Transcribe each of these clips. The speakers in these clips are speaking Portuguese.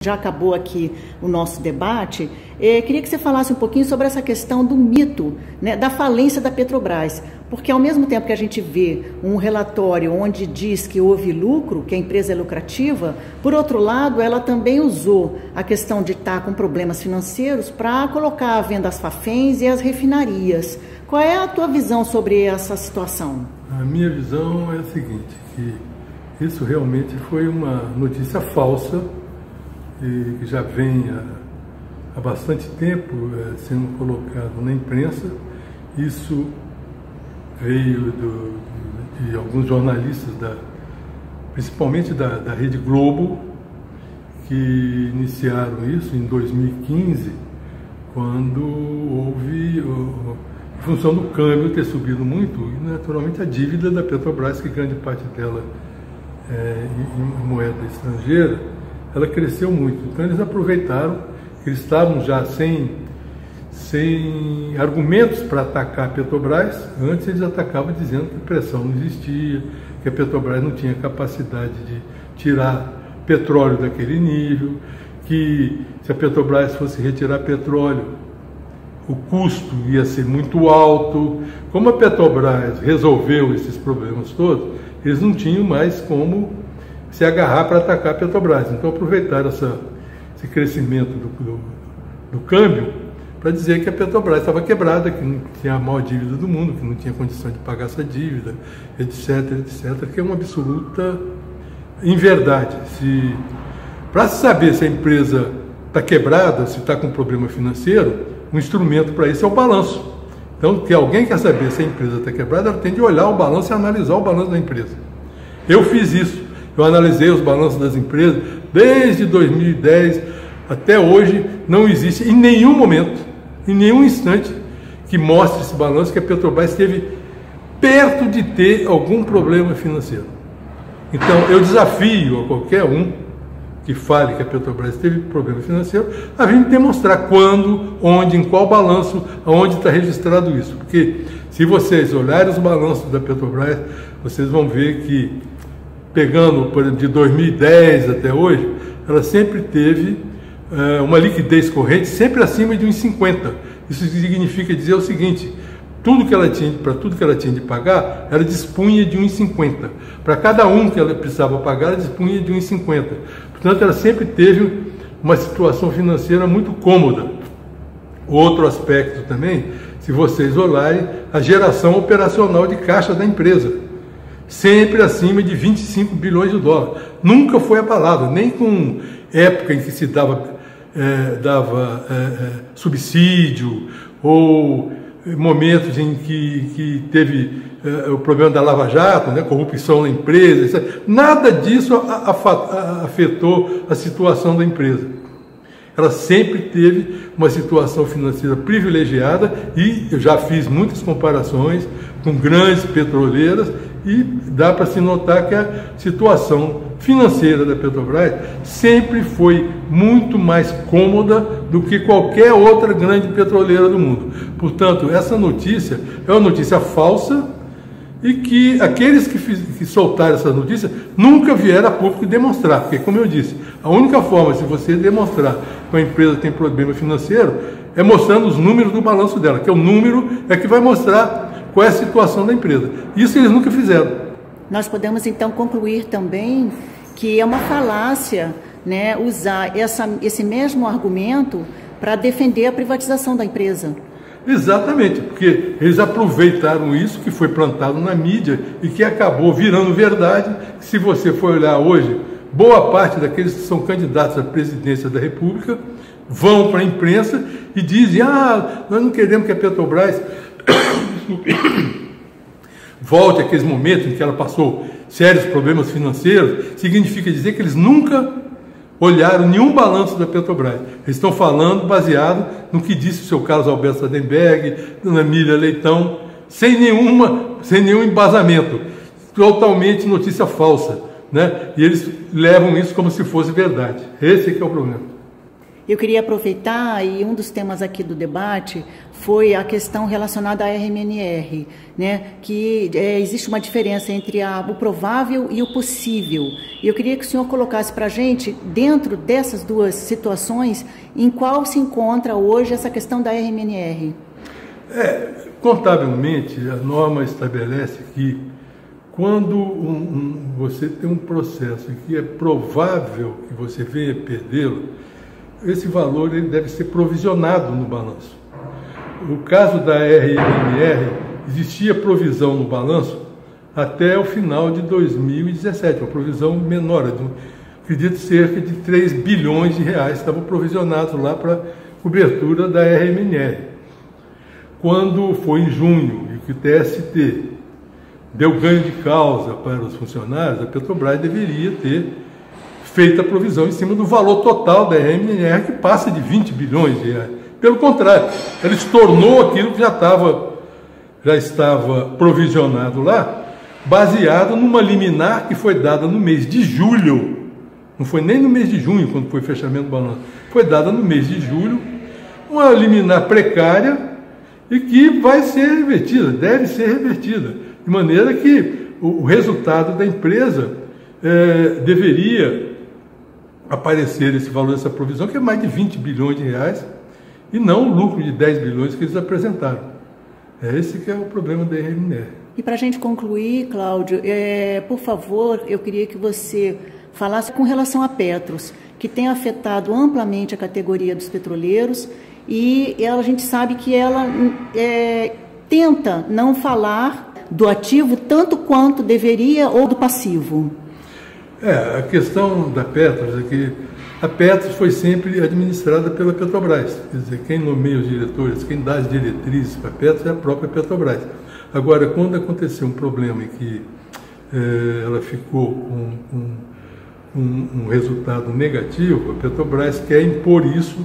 Já acabou aqui o nosso debate. Queria que você falasse um pouquinho sobre essa questão do mito, né, da falência da Petrobras, porque ao mesmo tempo que a gente vê um relatório onde diz que houve lucro, que a empresa é lucrativa, por outro lado, ela também usou a questão de estar com problemas financeiros para colocar à venda as Fafens e as refinarias. Qual é a tua visão sobre essa situação? A minha visão é a seguinte, que isso realmente foi uma notícia falsa, que já vem há bastante tempo sendo colocado na imprensa. Isso veio de alguns jornalistas, principalmente da Rede Globo, que iniciaram isso em 2015, quando houve, em função do câmbio ter subido muito, e naturalmente a dívida da Petrobras, que grande parte dela em moeda estrangeira, ela cresceu muito. Então eles aproveitaram que eles estavam já sem argumentos para atacar a Petrobras. Antes eles atacavam dizendo que a pressão não existia, que a Petrobras não tinha capacidade de tirar petróleo daquele nível, que se a Petrobras fosse retirar petróleo, o custo ia ser muito alto. Como a Petrobras resolveu esses problemas todos, eles não tinham mais como se agarrar para atacar a Petrobras. Então aproveitaram esse crescimento do câmbio para dizer que a Petrobras estava quebrada, que não tinha a maior dívida do mundo, que não tinha condição de pagar essa dívida, etc, etc, que é uma absoluta inverdade. Para saber se a empresa está quebrada, se está com problema financeiro, um instrumento para isso é o balanço. Então, se alguém quer saber se a empresa está quebrada, ela tem de olhar o balanço e analisar o balanço da empresa. Eu fiz isso. Eu analisei os balanços das empresas desde 2010 até hoje. Não existe em nenhum momento, em nenhum instante, que mostre esse balanço que a Petrobras esteve perto de ter algum problema financeiro. Então, eu desafio a qualquer um que fale que a Petrobras teve problema financeiro a vir demonstrar quando, onde, em qual balanço, aonde está registrado isso. Porque se vocês olharem os balanços da Petrobras, vocês vão ver que, pegando, por exemplo, de 2010 até hoje, ela sempre teve uma liquidez corrente sempre acima de 1,50. Isso significa dizer o seguinte: para tudo que ela tinha de pagar, ela dispunha de 1,50. Para cada um que ela precisava pagar, ela dispunha de 1,50. Portanto, ela sempre teve uma situação financeira muito cômoda. Outro aspecto também, se vocês olharem, a geração operacional de caixa da empresa, sempre acima de 25 bilhões de dólares. Nunca foi abalada, nem com época em que se dava subsídio, ou momentos em que teve o problema da Lava Jato, né, corrupção na empresa, etc. Nada disso afetou a situação da empresa. Ela sempre teve uma situação financeira privilegiada, e eu já fiz muitas comparações com grandes petroleiras, e dá para se notar que a situação financeira da Petrobras sempre foi muito mais cômoda do que qualquer outra grande petroleira do mundo. Portanto, essa notícia é uma notícia falsa, e que aqueles que soltaram essa notícia nunca vieram a público demonstrar. Porque, como eu disse, a única forma de você demonstrar que a empresa tem problema financeiro é mostrando os números do balanço dela, que o número é que vai mostrar qual é a situação da empresa. Isso eles nunca fizeram. Nós podemos, então, concluir também que é uma falácia, né, usar esse mesmo argumento para defender a privatização da empresa. Exatamente, porque eles aproveitaram isso que foi plantado na mídia e que acabou virando verdade. Se você for olhar hoje, boa parte daqueles que são candidatos à presidência da República vão para a imprensa e dizem: nós não queremos que a Petrobras volte àqueles momentos em que ela passou sérios problemas financeiros. Significa dizer que eles nunca olharam nenhum balanço da Petrobras. Eles estão falando baseado no que disse o seu Carlos Alberto Sadenberg, dona Miriam Leitão, sem nenhum embasamento, totalmente notícia falsa, né? E eles levam isso como se fosse verdade. Esse é que é o problema. Eu queria aproveitar, e um dos temas aqui do debate foi a questão relacionada à RMNR, né? Que existe uma diferença entre o provável e o possível. E eu queria que o senhor colocasse para a gente, dentro dessas duas situações, em qual se encontra hoje essa questão da RMNR. Contabilmente, a norma estabelece que quando você tem um processo que é provável que você venha perdê-lo, esse valor ele deve ser provisionado no balanço. No caso da RMNR, existia provisão no balanço até o final de 2017, uma provisão menor, acredito cerca de 3 bilhões de reais estavam provisionados lá para cobertura da RMNR. Quando foi em junho e que o TST deu ganho de causa para os funcionários, a Petrobras deveria ter feito a provisão em cima do valor total da RMNR, que passa de 20 bilhões de reais. Pelo contrário, ela estornou aquilo que já estava provisionado lá, baseado numa liminar que foi dada no mês de julho, não foi nem no mês de junho, quando foi o fechamento do balanço, foi dada no mês de julho, uma liminar precária e que vai ser revertida, deve ser revertida, de maneira que o resultado da empresa deveria aparecer esse valor dessa provisão, que é mais de 20 bilhões de reais, e não o lucro de 10 bilhões que eles apresentaram. Esse que é o problema da RMNR. E para a gente concluir, Cláudio, por favor, eu queria que você falasse com relação a Petros, que tem afetado amplamente a categoria dos petroleiros, e a gente sabe que ela tenta não falar do ativo tanto quanto deveria ou do passivo. A questão da Petros é que a Petros foi sempre administrada pela Petrobras. Quer dizer, quem nomeia os diretores, quem dá as diretrizes para a Petros é a própria Petrobras. Agora, quando aconteceu um problema em que ela ficou com um resultado negativo, a Petrobras quer impor isso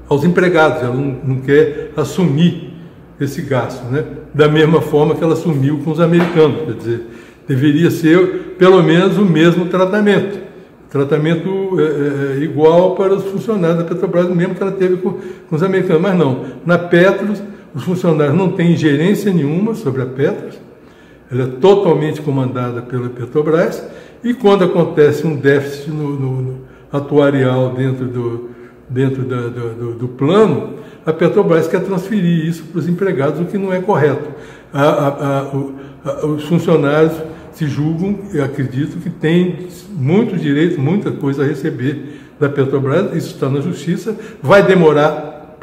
aos empregados, ela não quer assumir esse gasto, né? Da mesma forma que ela assumiu com os americanos, quer dizer, deveria ser pelo menos o mesmo tratamento igual para os funcionários da Petrobras, o mesmo que ela teve com os americanos, mas não. Na Petros, os funcionários não têm ingerência nenhuma sobre a Petros, ela é totalmente comandada pela Petrobras, e quando acontece um déficit no atuarial dentro do plano, a Petrobras quer transferir isso para os empregados, o que não é correto. Os funcionários se julgam, eu acredito, que têm muitos direitos, muita coisa a receber da Petrobras, isso está na Justiça, vai demorar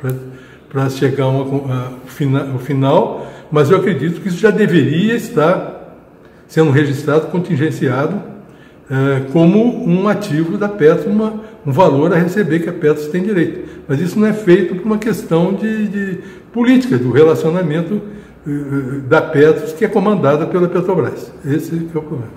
para chegar ao final, mas eu acredito que isso já deveria estar sendo registrado, contingenciado, como um ativo da Petros, um valor a receber que a Petros tem direito. Mas isso não é feito por uma questão de política, do relacionamento da Petros, que é comandada pela Petrobras. Esse que é o problema.